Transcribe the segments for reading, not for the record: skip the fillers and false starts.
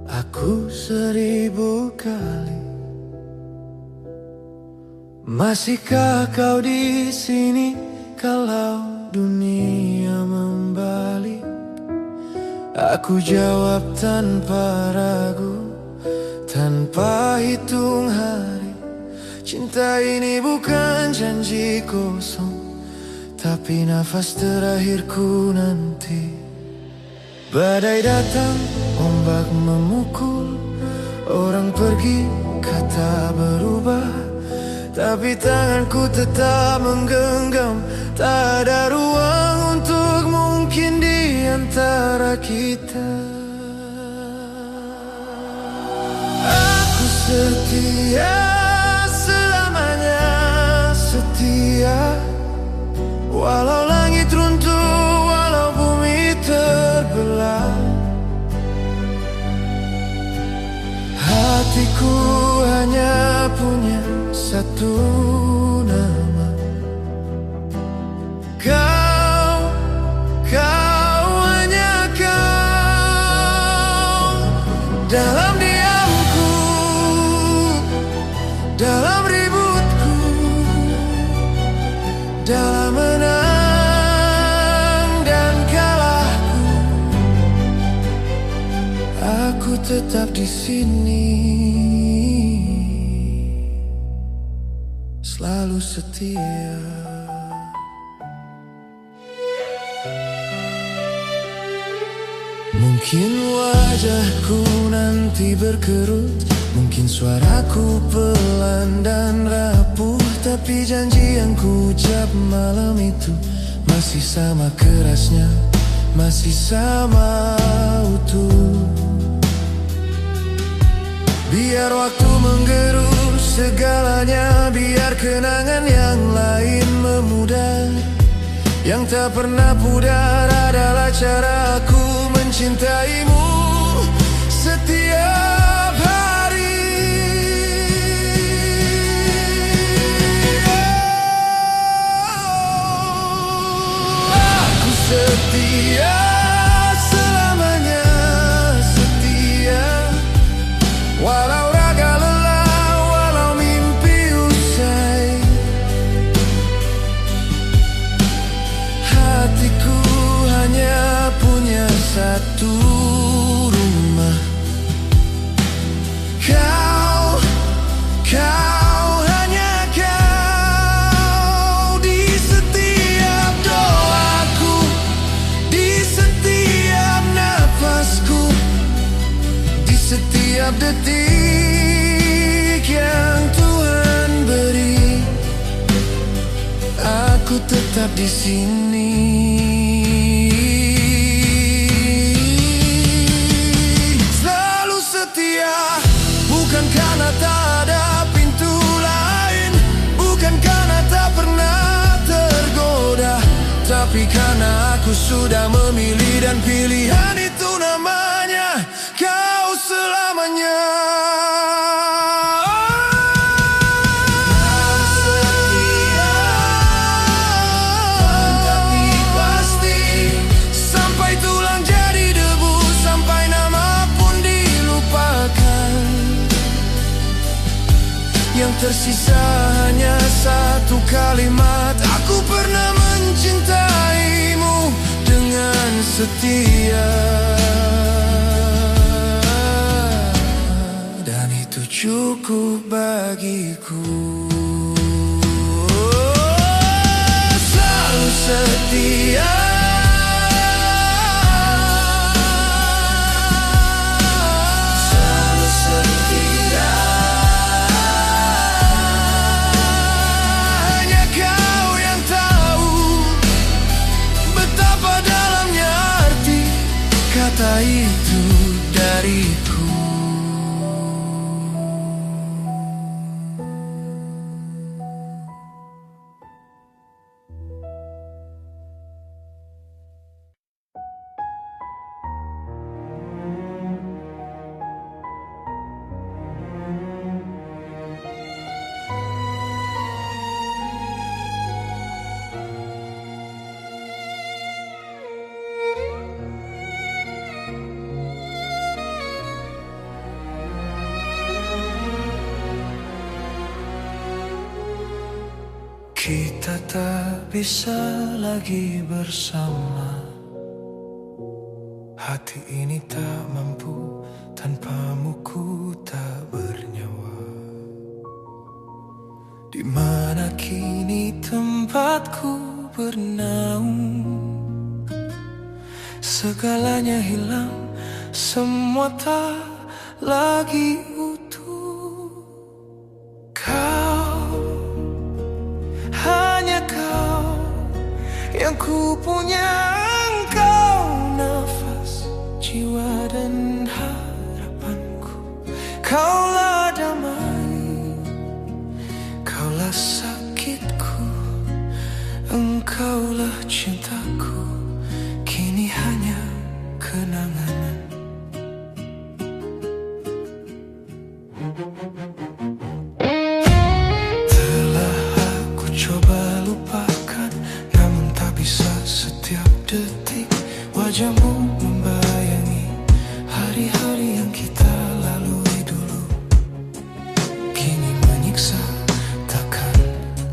aku 1000 kali. Masihkah kau di sini kalau dunia membalik? Aku jawab tanpa ragu, tanpa hitung hari. Cinta ini bukan janji kosong, tapi nafas terakhirku nanti. Badai datang, ombak memukul, orang pergi, kata berubah, tapi tanganku tetap menggenggam. Tak ada ruang untuk mungkin di antara kita. Aku setia, selamanya setia. Walau langit runtuh, walau bumi terbelah, hatiku hanya punya satu nama. Kau, hanya kau. Dalam diamku, dalam ributku, dalam menang dan kalahku, aku tetap di sini, selalu setia. Mungkin wajahku nanti berkerut, mungkin suaraku pelan dan rapuh, tapi janji yang ku ucap malam itu masih sama kerasnya, masih sama utuh. Biar waktu menggerus segalanya, biar kenangan yang lain memudar. Yang tak pernah pudar adalah caraku mencintaimu setiap hari. Aku setia, selamanya setia. Walau raga lelah, walau mimpi usai, hatiku hanya punya satu rumah. Kau, hanya kau. Di setiap doaku, di setiap nafasku, di setiap detik yang Tuhan beri, aku tetap di sini. Selalu setia, bukan karena tak ada pintu lain, bukan karena tak pernah tergoda, tapi karena aku sudah memilih, dan pilihan itu namanya kau selamanya. Yang tersisa hanya satu kalimat, aku pernah mencintaimu dengan setia. Dan itu cukup bagiku. Selalu setia, selalu setia. Kata itu dariku. Kita tak bisa lagi bersama. Hati ini tak mampu, tanpamu ku tak bernyawa. Di mana kini tempatku bernaung? Segalanya hilang, semua tak lagi utuh. Kau, hanya kau yang ku punya. Engkau nafas, jiwa dan harapanku. Kaulah damai, kaulah sakitku. Engkaulah cintaku, kini hanya kenangan. Telah aku coba lupakan, namun tak bisa. Setiap detik wajahmu membayangi hari-hari yang kita lalui dulu. Kini menyiksa, takkan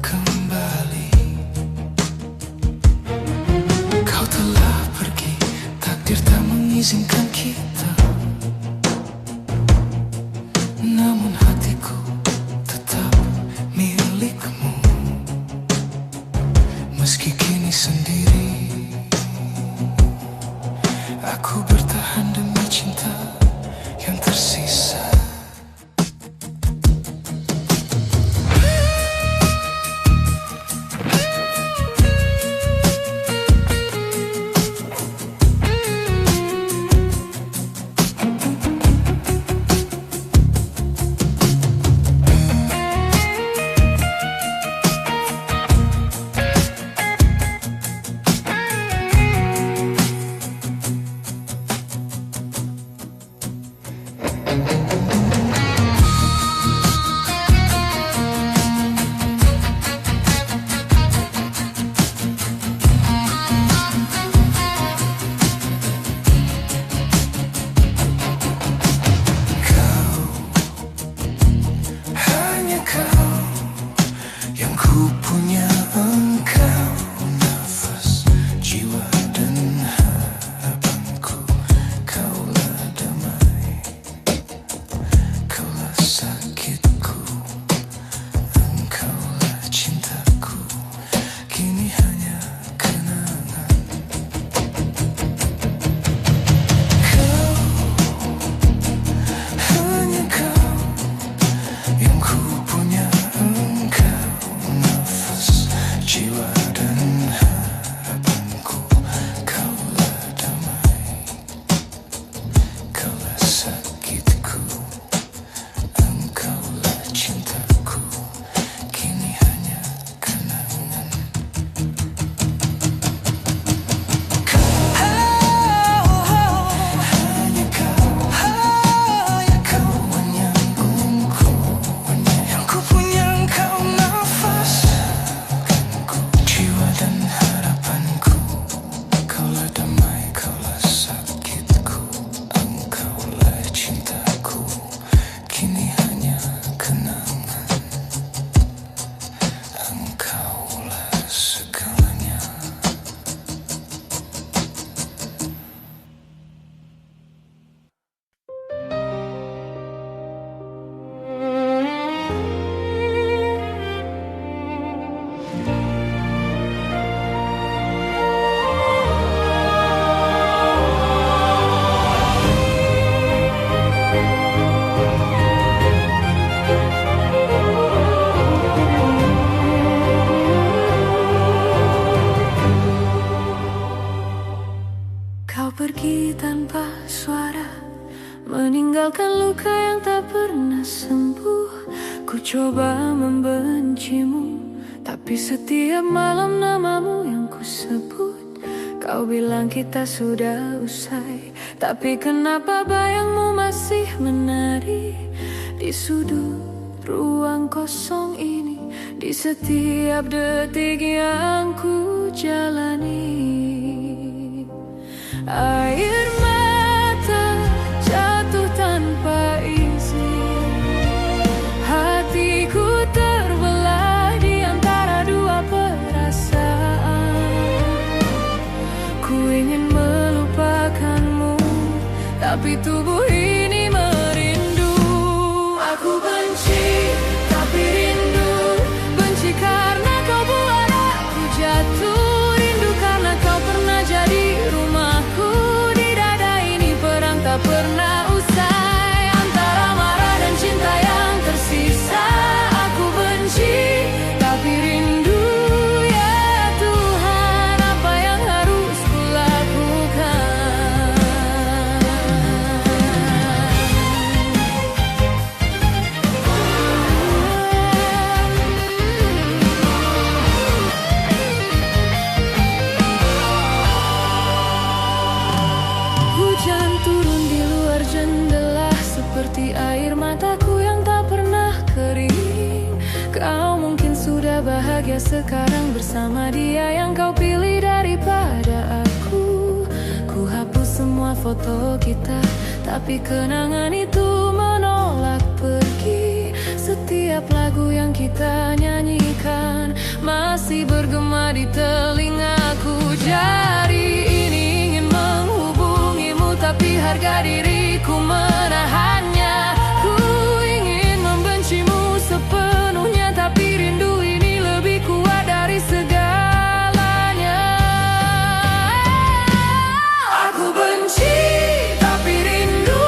kembali. Kau telah pergi, takdir tak mengizinkan kita. Namun hatiku tetap milikmu. Meski kini sendiri, aku bertahan demi cinta yang tersisa. pergi tanpa suara, meninggalkan luka yang tak pernah sembuh. Ku coba membencimu, tapi setiap malam namamu yang ku sebut. Kau bilang kita sudah usai, tapi kenapa bayangmu masih menari di sudut ruang kosong ini, di setiap detik yang ku jalani. Air mata jatuh tanpa izin, hatiku terbelah di antara dua tapi tubuh ini merindu. Aku benci, tapi rindu. Benci karena kau buat aku jatuh. Rindu karena kau pernah jadi rumahku. Di dada ini perang tak pernah usai, antara marah dan cinta yang tersisa. Aku benci, tapi rindu. Ya Tuhan, apa yang harus kulakukan? Hujan turun di luar jendela, seperti air mataku yang tak pernah kering. Kau mungkin sudah bahagia sekarang bersama dia yang kau pilih daripada aku. Ku hapus semua foto kita, tapi kenangan itu menolak pergi. Setiap lagu yang kita nyanyikan masih bergema di telingaku. Jari ini ingin menghubungimu, tapi harga diriku menahannya. Ku ingin membencimu sepenuhnya, tapi rindu ini lebih kuat dari segalanya. Aku benci, tapi rindu.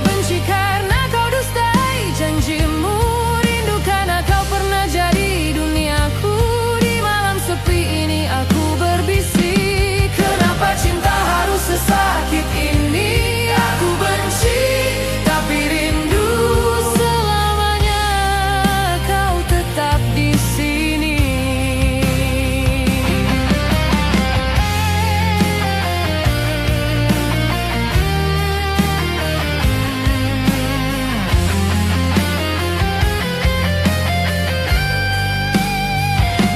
Benci karena kau dustai janjimu. Rindu karena kau pernah jadi duniaku. Di malam sepi ini aku berbisik, kenapa cinta harus sesakit ini? Aku benci, tapi rindu. Selamanya kau tetap di sini.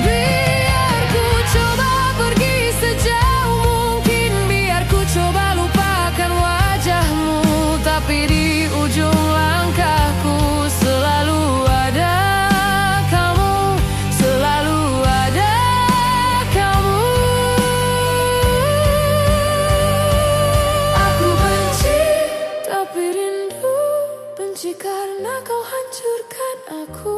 Biar ku coba pergi sejauh mungkin, biar ku coba lupakan wajahmu, tapi di ujung langkahku selalu ada kamu, selalu ada kamu. Aku benci, tapi rindu. Benci karena kau hancurkan aku.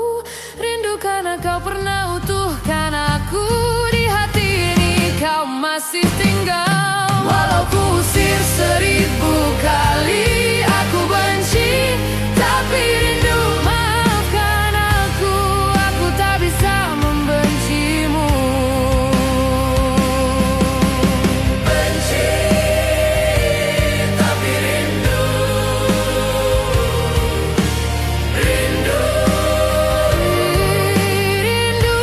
Rindu karena kau pernah utuhkan aku. Di hati ini kau masih tinggal, walau ku usir 1000 kali. Aku benci, tapi rindu. Maafkan aku tak bisa membencimu. Benci, tapi rindu. Rindu, rindu.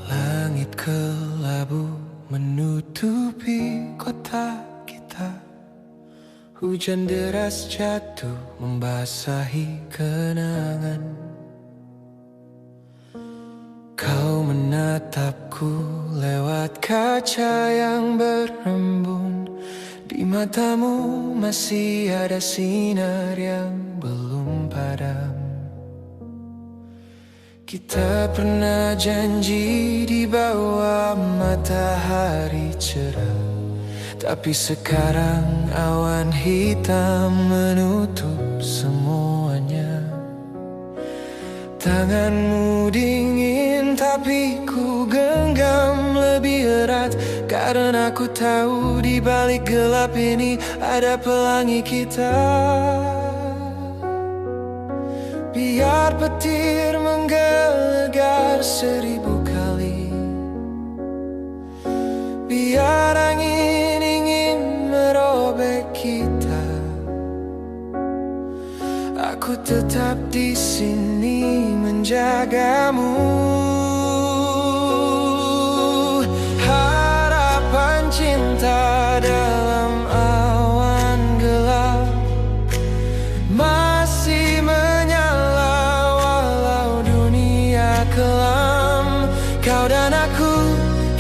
Langit kelabu menutupi kota kita. Hujan deras jatuh membasahi kenangan. Kau menatapku lewat kaca yang berembun. Di matamu masih ada sinar yang belum padam. Kita pernah janji di bawah matahari cerah, tapi sekarang awan hitam menutup semuanya. Tanganmu dingin tapi ku genggam lebih erat, karena aku tahu di balik gelap ini ada pelangi kita. Biar petir menggelegar 1000 kali, biar angin ingin merobek kita, aku tetap di sini menjagamu.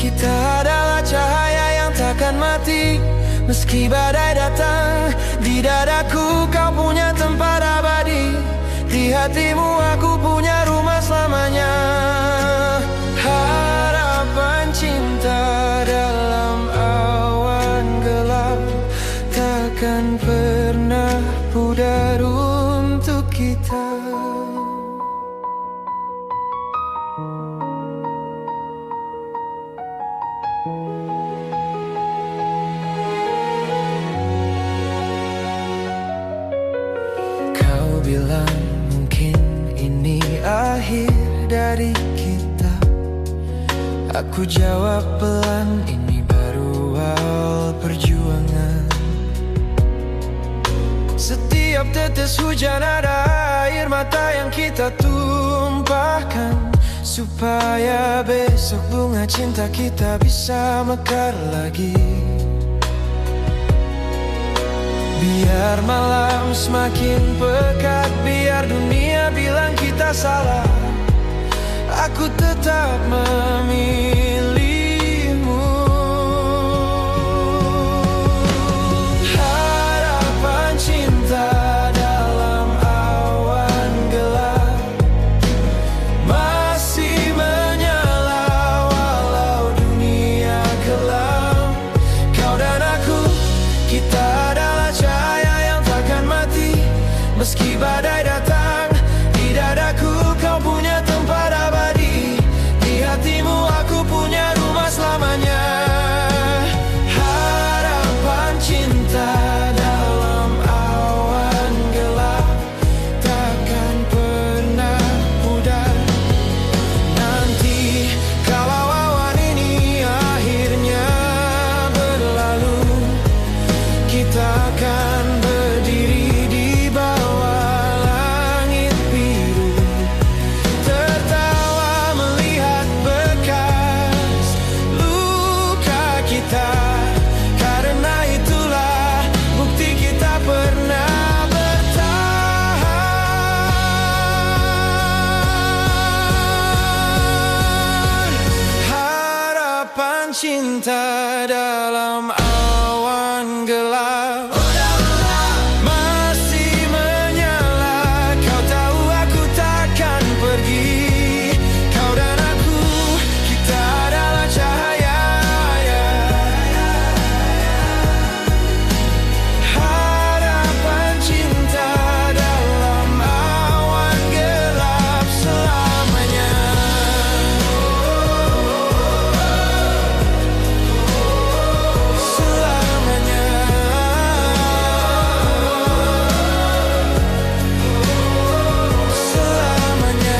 Kita adalah cahaya yang takkan mati. Meski badai datang, di dadaku kau punya tempat abadi. Di hatimu aku punya rumah selamanya. Harapan cinta dalam awan gelap takkan pernah pudar untuk kita. Kau bilang mungkin ini akhir dari kita. Aku jawab pelan, ini baru awal perjuangan. Setiap tetes hujan ada air mata yang kita tumpahkan, supaya besok bunga cinta kita bisa mekar lagi. Biar malam semakin pekat, biar dunia bilang kita salah, aku tetap memilihmu. Harapan cinta dalam awan gelap masih menyala walau dunia gelap. Kau dan aku, kita adalah cahaya yang takkan mati. Meski badai datang, di dadaku kau punya tempat abadi. Di hatimu aku punya rumah selamanya. Harapan cinta dalam awan gelap takkan pernah pudar. Nanti kalau awan ini akhirnya berlalu, kita akan berdiri di bawah langit biru, tertawa melihat bekas luka kita. Karena itulah bukti kita pernah bertahan. Harapan cinta dalam awan gelap masih menyala. Kau tahu aku takkan pergi. Kau dan aku, kita adalah cahaya. Harapan cinta dalam awan gelap selamanya. Selamanya. Selamanya.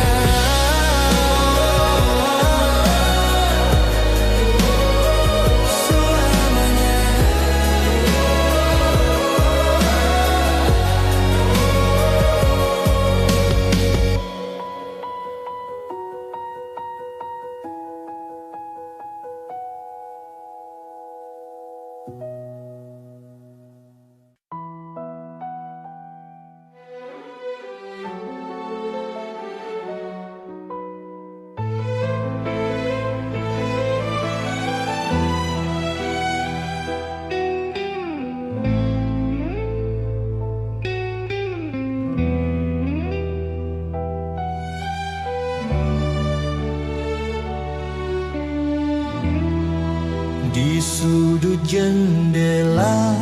Di sudut jendela,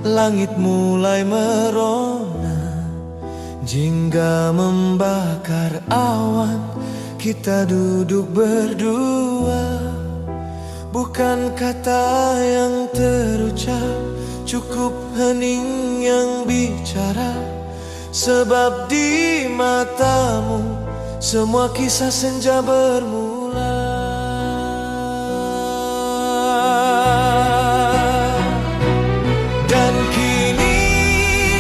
langit mulai merona, jingga membakar awan. Kita duduk berdua, bukan kata yang terucap, cukup hening yang bicara. Sebab di matamu semua kisah senja bermula. Dan kini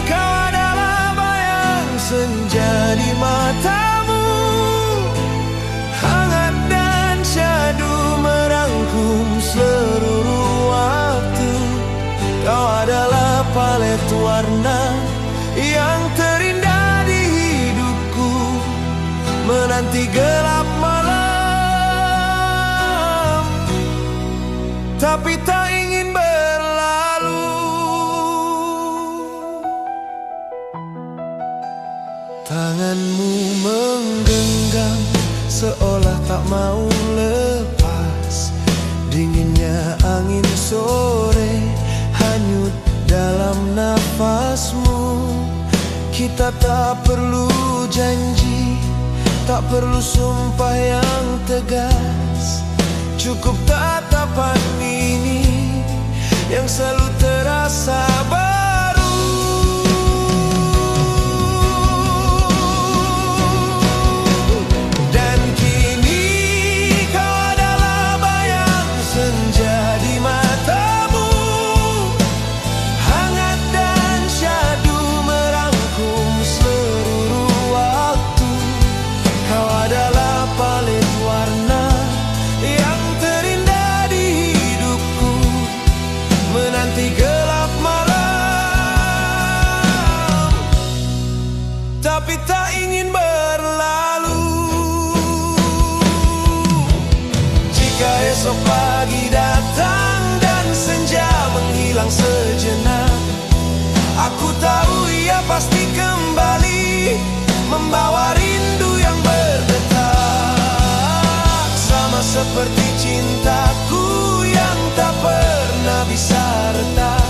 kau adalah bayang senja di matamu, hangat dan syahdu merangkum seluruh waktu. Kau adalah palet warna yang terindah di hidupku, menanti gelap malam tapi tak ingin berlalu. Tanganmu menggenggam seolah tak mau lepas. Dinginnya angin sore hanyut dalam nafasmu. Kita tak perlu janji, tak perlu sumpah yang tegas. Cukup tatapan ini yang selalu terasa baru. Dan kini kau adalah bayang senja di matamu. Hangat dan syahdu merangkum seluruh waktu. Kau adalah palet warna yang terindah di hidupku, menanti gelap malam, tapi tak ingin berlalu. Jika esok pagi datang dan senja menghilang sejenak, aku tahu ia pasti kembali membawa rindu yang berdetak. Sama seperti cintaku yang tak pernah bisa retak,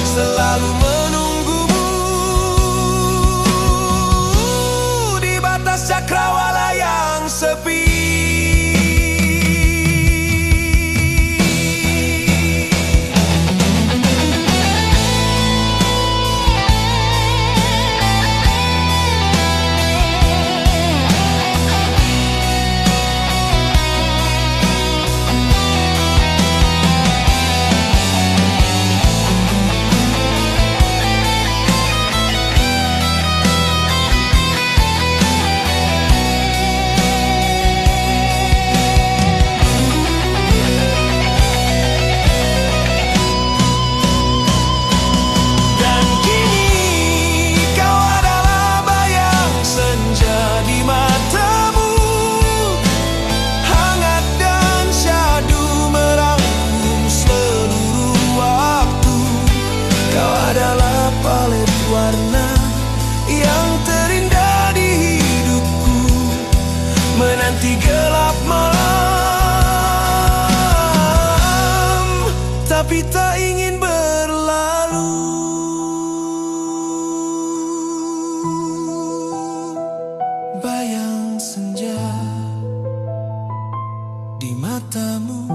selalu menunggumu di batas cakrawala yang sepi. Warna yang terindah di hidupku, menanti gelap malam, tapi tak ingin berlalu. Bayang senja di matamu.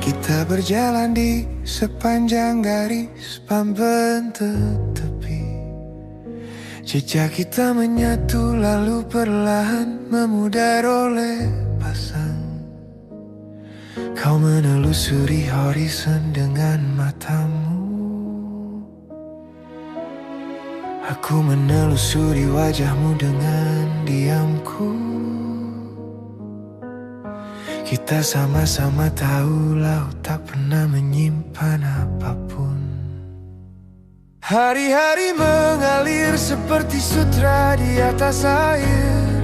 Kita berjalan di sepanjang garis pembentang tepi. Jejak kita menyatu lalu perlahan memudar oleh pasang. Kau menelusuri horizon dengan matamu, aku menelusuri wajahmu dengan diamku. Kita sama-sama tahu laut tak pernah menyimpan apapun. Hari-hari mengalir seperti sutra di atas air.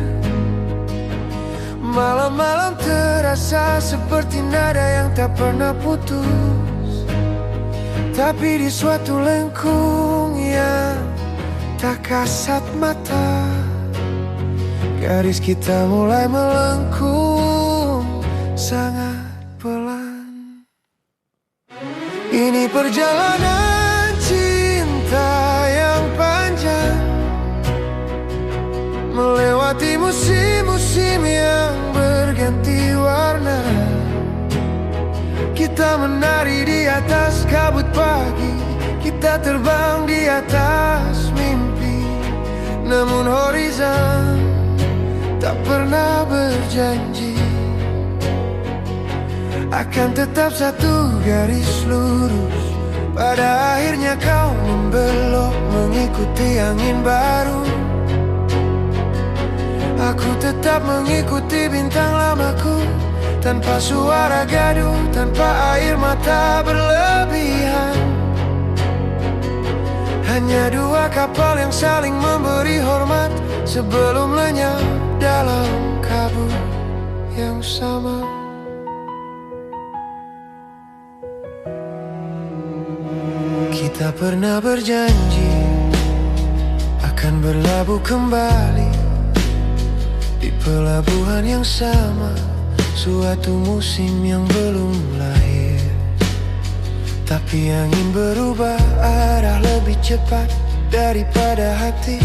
Malam-malam terasa seperti nada yang tak pernah putus. Tapi di suatu lengkung yang tak kasat mata, garis kita mulai melengkung sangat pelan. Ini perjalanan cinta yang panjang, melewati musim-musim yang berganti warna. Kita menari di atas kabut pagi, kita terbang di atas mimpi. Namun horizon tak pernah berjanji akan tetap satu garis lurus. Pada akhirnya kau membelok mengikuti angin baru. Aku tetap mengikuti bintang lamaku, tanpa suara gaduh, tanpa air mata berlebihan. Hanya dua kapal yang saling memberi hormat sebelum lenyap dalam kabut yang sama. Kita pernah berjanji akan berlabuh kembali di pelabuhan yang sama, suatu musim yang belum lahir. Tapi angin berubah arah lebih cepat daripada hati,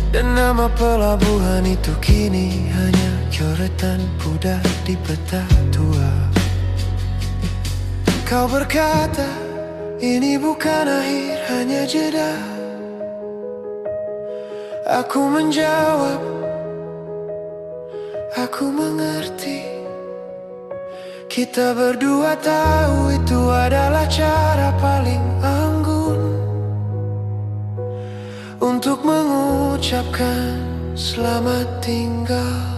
dan nama pelabuhan itu kini hanya coretan pudar di peta tua. Kau berkata ini bukan akhir, hanya jeda. Aku menjawab, aku mengerti. Kita berdua tahu itu adalah cara paling anggun untuk mengucapkan selamat tinggal.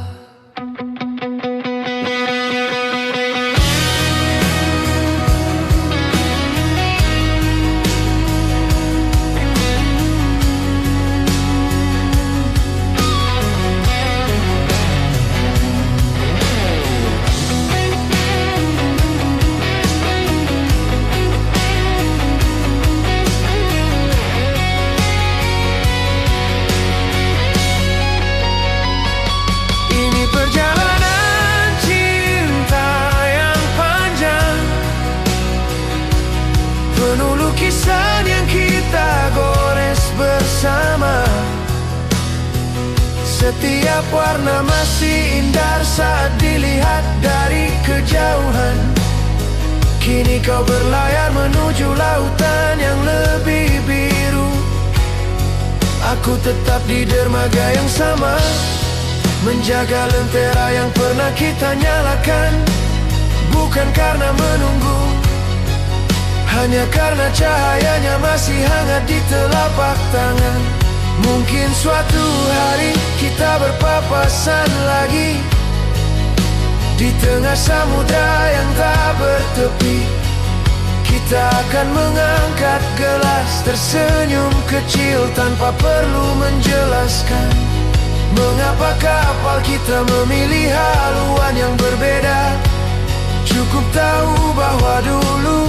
Penuh lukisan yang kita gores bersama. Setiap warna masih indah saat dilihat dari kejauhan. Kini kau berlayar menuju lautan yang lebih biru. Aku tetap di dermaga yang sama, menjaga lentera yang pernah kita nyalakan. Bukan karena menunggu, hanya karena cahayanya masih hangat di telapak tangan. Mungkin suatu hari kita berpapasan lagi di tengah samudra yang tak bertepi. Kita akan mengangkat gelas, tersenyum kecil tanpa perlu menjelaskan mengapa kapal kita memilih haluan yang berbeda. Cukup tahu bahwa dulu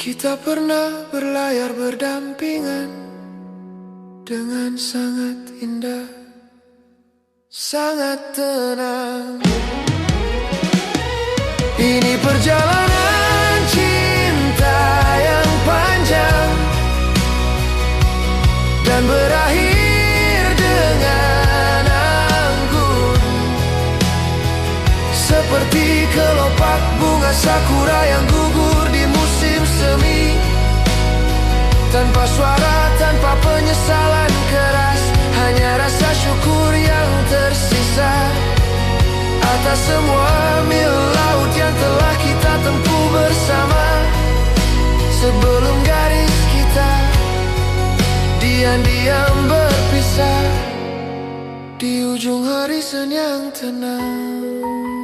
kita pernah berlayar berdampingan dengan sangat indah, sangat tenang. Ini perjalanan cinta yang panjang dan berakhir dengan anggun, seperti kelopak bunga sakura yang gugur di musim semi. Tanpa suara, tanpa penyesalan keras, hanya rasa syukur yang tersisa atas semua mil laut yang telah kita tempuh bersama. Sebelum garis kita diam-diam berpisah di ujung horizon yang tenang.